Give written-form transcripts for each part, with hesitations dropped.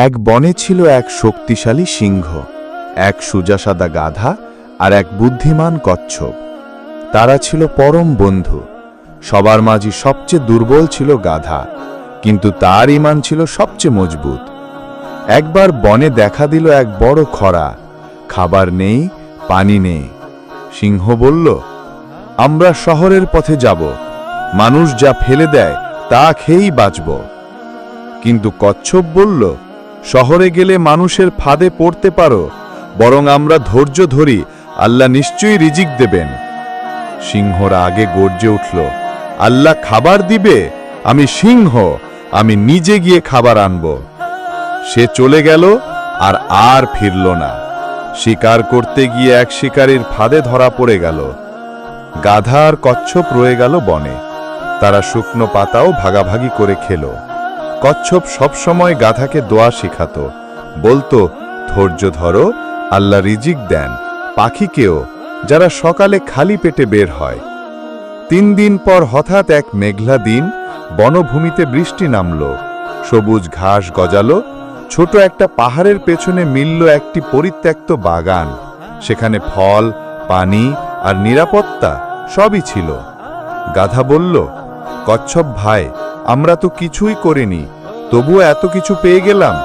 এক বনে ছিল এক শক্তিশালী সিংহ, এক সোজাসাদা গাধা আর এক বুদ্ধিমান কচ্ছপ। তারা ছিল পরম বন্ধু। সবার মাঝে সবচেয়ে দুর্বল ছিল গাধা, কিন্তু তার ঈমান ছিল সবচেয়ে মজবুত। একবার বনে দেখা দিল এক বড় খরা, খাবার নেই, পানি নেই। সিংহ বলল, আমরা শহরের পথে যাব, মানুষ যা ফেলে দেয় তা খেয়েই বাঁচব। কিন্তু কচ্ছপ বলল, শহরে গেলে মানুষের ফাঁদে পড়তে পারো, বরং আমরা ধৈর্য ধরি, আল্লাহ নিশ্চয়ই রিজিক দেবেন। সিংহরা আগে গর্জে উঠল, আল্লাহ খাবার দিবে? আমি সিংহ, আমি নিজে গিয়ে খাবার আনব। সে চলে গেল আর আর ফিরল না। শিকার করতে গিয়ে এক শিকারীর ফাঁদে ধরা পড়ে গেল। গাধা আর কচ্ছপ রয়ে গেল বনে। তারা শুকনো পাতাও ভাগাভাগি করে খেল। কচ্ছপ সবসময় গাধাকে দোয়া শিখাত, বলতো, ধৈর্য ধরো, আল্লাহ রিজিক দেন পাখিকেও, যারা সকালে খালি পেটে বের হয়। 3 দিন পর হঠাৎ এক মেঘলা দিন বনভূমিতে বৃষ্টি নামল। সবুজ ঘাস গজালো। ছোট একটা পাহাড়ের পেছনে মিলল একটি পরিত্যক্ত বাগান। সেখানে ফল, পানি আর নিরাপত্তা সবই ছিল। গাধা বলল, কচ্ছপ ভাই, আমরা তো কিছুই করিনি, তবুও এত কিছু পেয়ে গেলাম।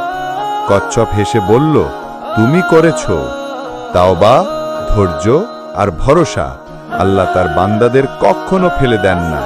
কচ্ছপ হেসে বলল, তুমি করেছ। তাওবা, ধৈর্য আর ভরসা, আল্লাহ তার বান্দাদের কখনো ফেলে দেন না।